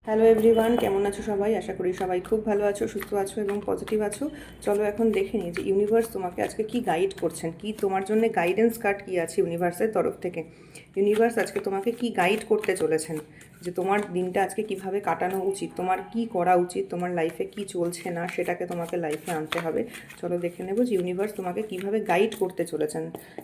Hello everyone, কেমন আছো সবাই? আশা করি সবাই খুব ভালো আছো, সুস্থ আছো এবং পজিটিভ আছো। চলো এখন দেখে নিই যে ইউনিভার্স তোমাকে আজকে কি গাইড করছেন, কি তোমার জন্য গাইডেন্স কার্ড কী আছে ইউনিভার্সের তরফ থেকে। ইউনিভার্স আজকে তোমাকে কি গাইড করতে চলেছেন, যে তোমার দিনটা আজকে কিভাবে কাটানো উচিত, তোমার কি করা উচিত, তোমার লাইফে কি চলছে না সেটাকে তোমাকে লাইফে আনতে হবে। চলো দেখে নেবো যে ইউনিভার্স তোমাকে কিভাবে গাইড করতে চলেছেন।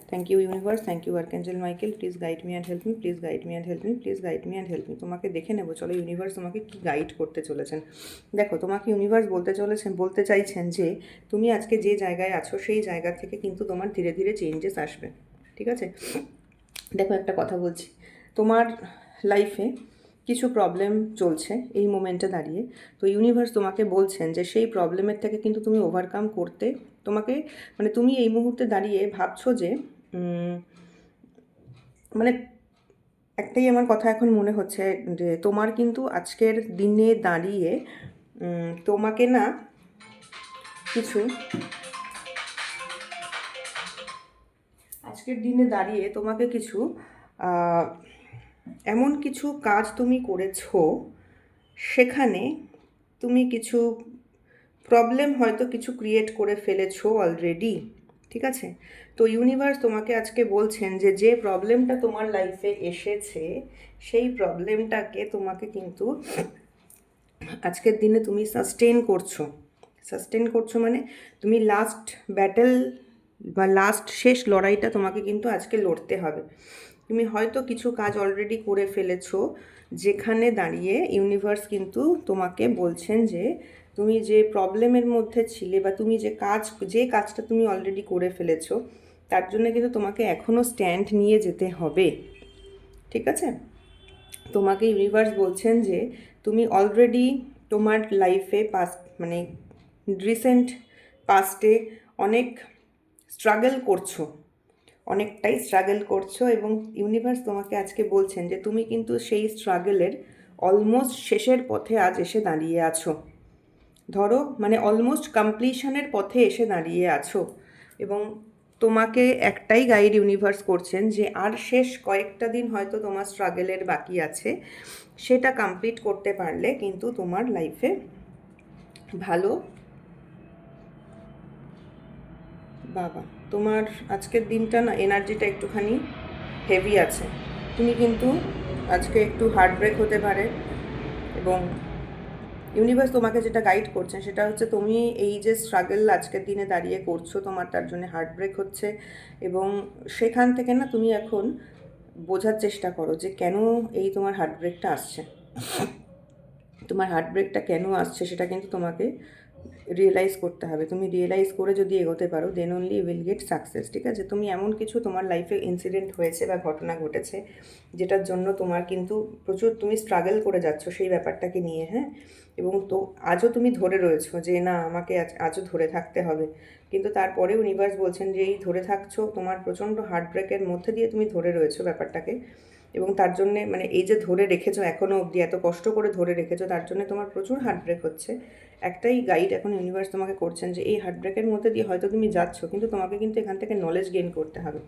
Thank you universe, thank you archangel Michael, please guide me and help me, please guide me and help me, please guide me and help me. তোমাকে দেখে নেবো, চলো ইউনিভার্স তোমাকে কি গাইড করতে চলেছেন। দেখো, তোমাকে ইউনিভার্স বলতে চাইছেন যে তুমি আজকে যে জায়গায় আছো সেই জায়গা থেকে কিন্তু তোমার ধীরে ধীরে চেঞ্জেস আসবে। ঠিক আছে, দেখো একটা কথা বলছি, তোমার লাইফে কিছু প্রবলেম চলছে এই মোমেন্টে দাঁড়িয়ে। তো ইউনিভার্স তোমাকে বলছেন যে সেই প্রবলেমের থেকে কিন্তু তুমি ওভারকাম করতে তোমাকে, মানে তুমি এই মুহূর্তে দাঁড়িয়ে ভাবছো যে মানে একটাই আমার কথা এখন মনে হচ্ছে যে তোমার কিন্তু আজকের দিনে দাঁড়িয়ে তোমাকে না কিছু আজকের দিনে দাঁড়িয়ে তোমাকে কিছু এমন কিছু কাজ তুমি করেছো, সেখানে তুমি কিছু প্রবলেম হয়তো কিছু ক্রিয়েট করে ফেলেছো অলরেডি। ঠিক আছে, তো ইউনিভার্স তোমাকে আজকে বলছেন যে যে প্রবলেমটা তোমার লাইফে এসেছে সেই প্রবলেমটাকে তোমাকে কিন্তু আজকের দিনে তুমি সাস্টেন করছো মানে তুমি লাস্ট ব্যাটেল বা লাস্ট শেষ লড়াইটা তোমাকে কিন্তু আজকে লড়তে হবে। তুমি হয়তো কিছু কাজ অলরেডি করে ফেলেছো, যেখানে দাঁড়িয়ে ইউনিভার্স কিন্তু তোমাকে বলছেন যে তুমি যে প্রবলেমের মধ্যে ছিলে বা তুমি যে কাজটা তুমি অলরেডি করে ফেলেছো তার জন্য কিন্তু তোমাকে এখনও স্ট্যান্ড নিয়ে যেতে হবে। ঠিক আছে, তোমাকে ইউনিভার্স বলছেন যে তুমি অলরেডি তোমার লাইফে মানে রিসেন্ট পাস্টে অনেক স্ট্রাগল করছো, অনেকটাই স্ট্রাগল করছো এবং ইউনিভার্স তোমাকে আজকে বলছেন যে তুমি কিন্তু সেই স্ট্রাগলের অলমোস্ট শেষের পথে আজ এসে দাঁড়িয়ে আছো। ধরো মানে অলমোস্ট কমপ্লিশনের পথে এসে দাঁড়িয়ে আছো এবং তোমাকে একটাই গাইড ইউনিভার্স করছেন যে আর শেষ কয়েকটা দিন হয়তো তোমার স্ট্রাগলের বাকি আছে, সেটা কমপ্লিট করতে পারলে কিন্তু তোমার লাইফে ভালো। বাবা, তোমার আজকের দিনটা না এনার্জিটা একটুখানি হেভি আছে, তুমি কিন্তু আজকে একটু হার্ট ব্রেক হতে পারে। এবং ইউনিভার্স তোমাকে যেটা গাইড করছেন সেটা হচ্ছে তুমি এই যে স্ট্রাগল আজকের দিনে দাঁড়িয়ে করছো, তোমার তার জন্য হার্ট ব্রেক হচ্ছে এবং সেখান থেকে না তুমি এখন বোঝার চেষ্টা করো যে কেন এই তোমার হার্ট ব্রেকটা আসছে। তোমার হার্ট ব্রেকটা কেন আসছে সেটা কিন্তু তোমাকে রিয়েলাইজ করতে হবে। তুমি রিয়েলাইজ করে যদি এগোতে পারো then only will get success. ঠিক আছে, তুমি এমন কিছু তোমার লাইফে ইনসিডেন্ট হয়েছে বা ঘটনা ঘটেছে যেটার জন্য তোমার কিন্তু প্রচুর তুমি স্ট্রাগল করে যাচ্ছ সেই ব্যাপারটাকে নিয়ে, হ্যাঁ, এবং তো আজও তুমি ধরে রয়েছো যে না আমাকে আজও ধরে থাকতে হবে, কিন্তু তারপরেও ইউনিভার্স বলছেন যে এই ধরে থাকছো তোমার প্রচণ্ড হার্ট ব্রেকের মধ্যে দিয়ে তুমি ধরে রয়েছো ব্যাপারটাকে, এবং তার জন্যে মানে এই যে ধরে রেখেছো এখনও অবধি এত কষ্ট করে ধরে রেখেছো তার জন্য তোমার প্রচুর হার্ট ব্রেক হচ্ছে। একটাই গাইড এখন ইউনিভার্স তোমাকে করছেন যে এই হার্ট ব্রেকের মধ্যে দিয়ে হয়তো তুমি যাচ্ছ, কিন্তু তোমাকে কিন্তু এখান থেকে নলেজ গেইন করতে হবে।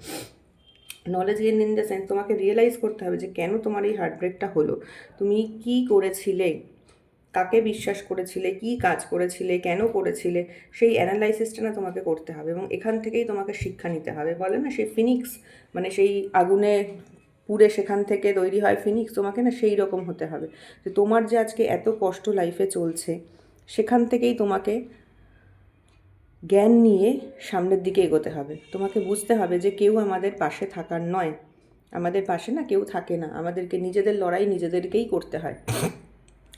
Knowledge gain in the sense তোমাকে রিয়েলাইজ করতে হবে যে কেন তোমার এই হার্ট ব্রেকটা হলো, তুমি কি করেছিলে, কাকে বিশ্বাস করেছিলে, কি কাজ করেছিলে, কেন করেছিলে, সেই অ্যানালাইসিসটা না তোমাকে করতে হবে এবং এখান থেকেই তোমাকে শিক্ষা নিতে হবে। বলে না সেই ফিনিক্স, মানে সেই আগুনে পুড়ে সেখান থেকে তৈরি হয় ফিনিক্স, তোমাকে না সেই রকম হতে হবে যে তোমার যে আজকে এত কষ্ট লাইফে চলছে সেখান থেকেই তোমাকে জ্ঞান নিয়ে সামনের দিকে এগোতে হবে। তোমাকে বুঝতে হবে যে কেউ আমাদের পাশে থাকার নয়, আমাদের পাশে না কেউ থাকে না, আমাদেরকে নিজেদের লড়াই নিজেদেরকেই করতে হয়।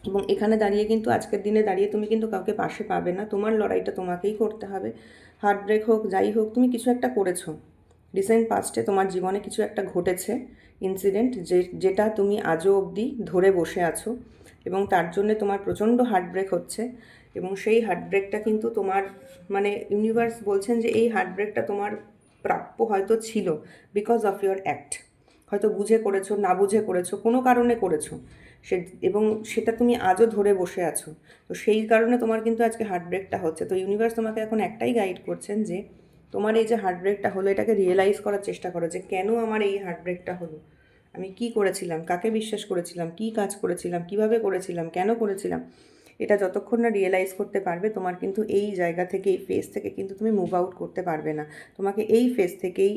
এবং এখানে দাঁড়িয়ে কিন্তু আজকের দিনে দাঁড়িয়ে তুমি কিন্তু কাউকে পাশে পাবে না, তোমার লড়াইটা তোমাকেই করতে হবে। হার্ট ব্রেক হোক যাই হোক, তুমি কিছু একটা করেছো রিসেন্ট পাস্টে, তোমার জীবনে কিছু একটা ঘটেছে ইনসিডেন্ট যেটা তুমি আজও অবধি ধরে বসে আছো এবং তার জন্য তোমার প্রচণ্ড হার্ট ব্রেক হচ্ছে। এবং সেই হার্ট ব্রেকটা কিন্তু তোমার মানে ইউনিভার্স বলছেন যে এই হার্ট ব্রেকটা তোমার প্রাপ্য হয়তো ছিল বিকজ অফ ইয়োর অ্যাক্ট, হয়তো বুঝে করেছো না বুঝে করেছো, কোনো কারণে করেছো সে, এবং সেটা তুমি আজও ধরে বসে আছো। তো সেই কারণে তোমার কিন্তু আজকে হার্ট ব্রেকটা হচ্ছে। তো ইউনিভার্স তোমাকে এখন একটাই গাইড করছেন যে তোমার এই যে হার্ট ব্রেকটা হলো এটাকে রিয়েলাইজ করার চেষ্টা করো যে কেন আমার এই হার্ট ব্রেকটা হলো, আমি কি করেছিলাম, কাকে বিশ্বাস করেছিলাম, কি কাজ করেছিলাম, কিভাবে করেছিলাম, কেন করেছিলাম, এটা যতক্ষণ না রিয়েলাইজ করতে পারবে তোমার কিন্তু এই জায়গা থেকে, এই ফেজ থেকে কিন্তু তুমি মুভ আউট করতে পারবে না। তোমাকে এই ফেজ থেকেই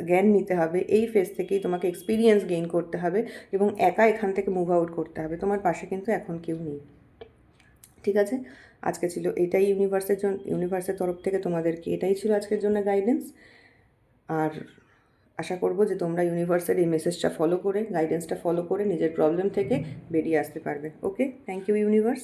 জ্ঞান নিতে হবে, এই ফেজ থেকেই তোমাকে এক্সপিরিয়েন্স গেইন করতে হবে এবং একা এখান থেকে মুভ আউট করতে হবে। তোমার পাশে কিন্তু এখন কেউ নেই। ঠিক আছে, আজকে ছিল এটাই ইউনিভার্সের তরফ থেকে তোমাদেরকে এটাই ছিল আজকের জন্য গাইডেন্স। আর আশা করব যে তোমরা ইউনিভার্সের এই মেসেজটা ফলো করে, গাইডেন্সটা ফলো করে নিজের প্রবলেম থেকে বেরিয়ে আসতে পারবে। ওকে, থ্যাংক ইউ ইউনিভার্স।